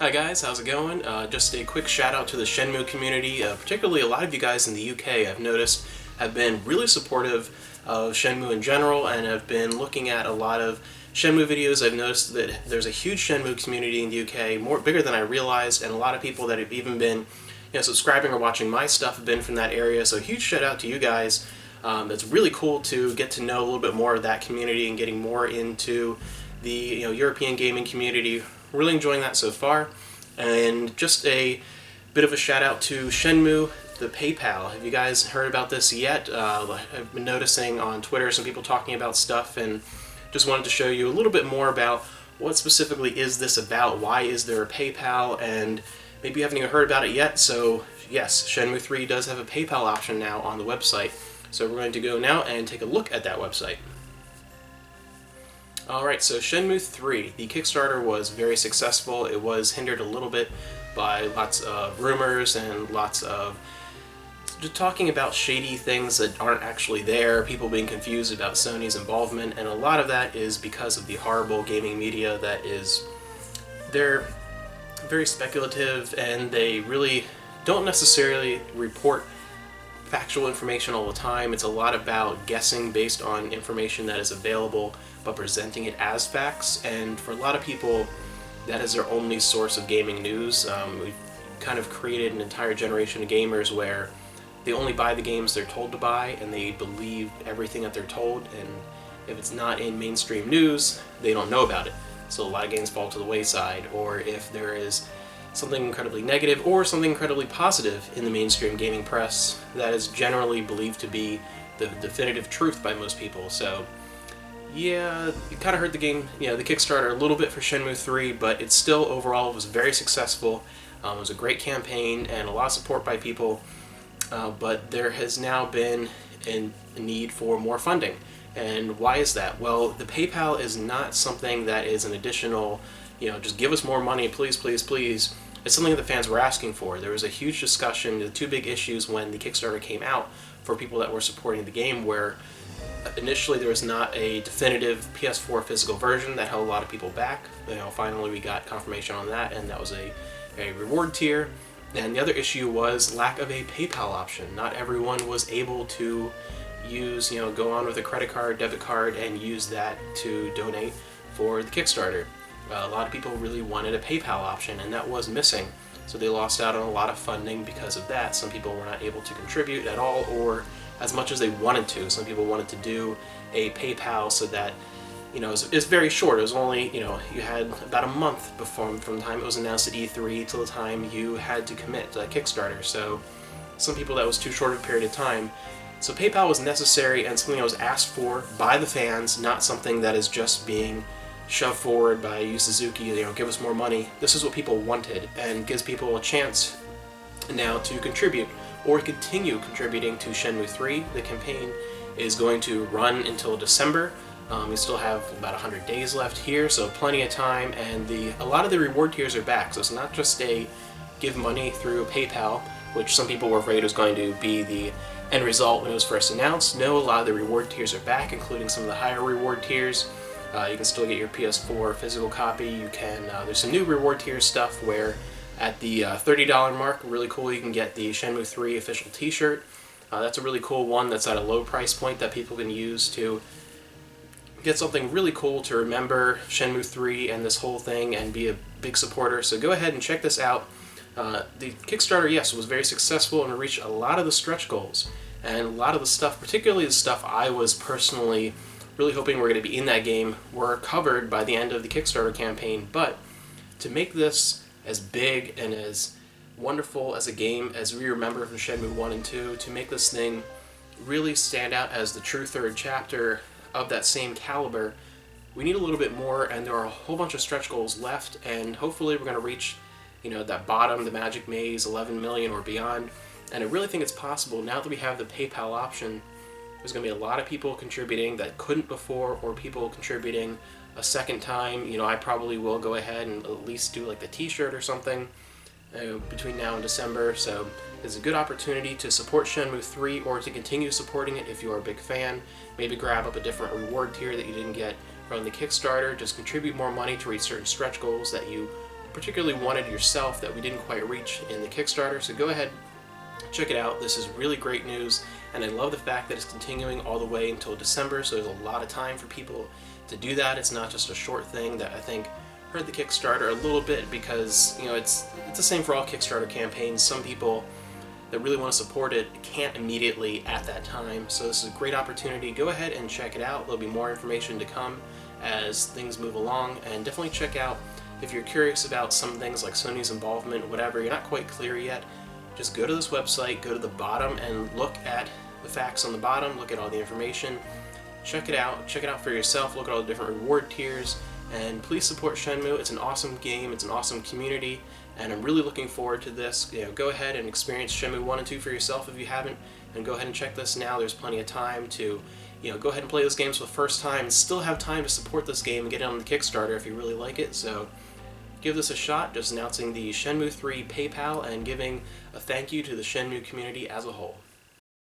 Hi guys, how's it going? Just a quick shout out to the Shenmue community, particularly a lot of you guys in the UK I've noticed have been really supportive of Shenmue in general and have been looking at a lot of Shenmue videos. I've noticed that there's a huge Shenmue community in the UK, bigger than I realized, and a lot of people that have even been subscribing or watching my stuff have been from that area, so a huge shout out to you guys. It's really cool to get to know a little bit more of that community and getting more into the European gaming community. Really enjoying that so far. And just a bit of a shout out to Shenmue, the PayPal. Have you guys heard about this yet? I've been noticing on Twitter some people talking about stuff, and just wanted to show you a little bit more about what specifically is this about, why is there a PayPal, and maybe you haven't even heard about it yet. So yes, Shenmue 3 does have a PayPal option now on the website. So we're going to go now and take a look at that website. Alright, so Shenmue 3, the Kickstarter was very successful. It was hindered a little bit by lots of rumors and lots of just talking about shady things that aren't actually there, people being confused about Sony's involvement, and a lot of that is because of the horrible gaming media they're very speculative, and they really don't necessarily report factual information all the time. It's a lot about guessing based on information that is available, but presenting it as facts, and for a lot of people that is their only source of gaming news. We've kind of created an entire generation of gamers where they only buy the games they're told to buy, and they believe everything that they're told, and if it's not in mainstream news, they don't know about it. So a lot of games fall to the wayside, or if there is something incredibly negative or something incredibly positive in the mainstream gaming press, that is generally believed to be the definitive truth by most people. So yeah, it kind of hurt the game, the Kickstarter a little bit for Shenmue 3, but it still overall was very successful. It was a great campaign and a lot of support by people, but there has now been a need for more funding. And why is that? Well, the PayPal is not something that is an additional, just give us more money, please, please, please. It's something that the fans were asking for. There was a huge discussion, the two big issues when the Kickstarter came out for people that were supporting the game, where initially there was not a definitive PS4 physical version that held a lot of people back. Finally we got confirmation on that, and that was a reward tier. And the other issue was lack of a PayPal option. Not everyone was able to use, go on with a credit card, debit card, and use that to donate for the Kickstarter. A lot of people really wanted a PayPal option, and that was missing. So they lost out on a lot of funding because of that. Some people were not able to contribute at all, or as much as they wanted to. Some people wanted to do a PayPal so that, it's very short. It was only, you had about a month from the time it was announced at E3 till the time you had to commit to that Kickstarter. So some people, that was too short of a period of time. So PayPal was necessary and something that was asked for by the fans, not something that is just being shoved forward by Yu Suzuki, give us more money. This is what people wanted, and gives people a chance now to contribute or continue contributing to Shenmue 3. The campaign is going to run until December. We still have about 100 days left here, so plenty of time, and a lot of the reward tiers are back. So it's not just a give money through PayPal, which some people were afraid was going to be the end result when it was first announced. No, a lot of the reward tiers are back, including some of the higher reward tiers. You can still get your PS4 physical copy. You can. There's some new reward tier stuff where at the $30 mark, really cool, you can get the Shenmue 3 official t-shirt. That's a really cool one that's at a low price point that people can use to get something really cool to remember Shenmue 3 and this whole thing and be a big supporter. So go ahead and check this out. The Kickstarter, yes, was very successful and reached a lot of the stretch goals. And a lot of the stuff, particularly the stuff I was personally really hoping were going to be in that game, were covered by the end of the Kickstarter campaign. But to make this as big and as wonderful as a game as we remember from Shenmue 1 and 2, to make this thing really stand out as the true third chapter of that same caliber, we need a little bit more, and there are a whole bunch of stretch goals left, and hopefully we're going to reach that bottom, the magic maze, 11 million or beyond. And I really think it's possible now that we have the PayPal option. There's going to be a lot of people contributing that couldn't before, or people contributing a second time. I probably will go ahead and at least do like the t-shirt or something between now and December. So it's a good opportunity to support Shenmue 3 or to continue supporting it if you are a big fan. Maybe grab up a different reward tier that you didn't get from the Kickstarter. Just contribute more money to reach certain stretch goals that you particularly wanted yourself that we didn't quite reach in the Kickstarter. So go ahead, check it out. This is really great news, and I love the fact that it's continuing all the way until December, so there's a lot of time for people to do that. It's not just a short thing that I think hurt the Kickstarter a little bit, because it's the same for all Kickstarter campaigns. Some people that really want to support it can't immediately at that time, so this is a great opportunity. Go ahead and check it out. There'll be more information to come as things move along, and definitely check out if you're curious about some things like Sony's involvement, whatever, you're not quite clear yet. Just go to this website, go to the bottom and look at the facts on the bottom, look at all the information, check it out for yourself, look at all the different reward tiers, and please support Shenmue. It's an awesome game, it's an awesome community, and I'm really looking forward to this. Go ahead and experience Shenmue 1 and 2 for yourself if you haven't, and go ahead and check this now. There's plenty of time to go ahead and play those games for the first time, and still have time to support this game and get it on the Kickstarter if you really like it. So give this a shot. Just announcing the Shenmue 3 PayPal and giving a thank you to the Shenmue community as a whole.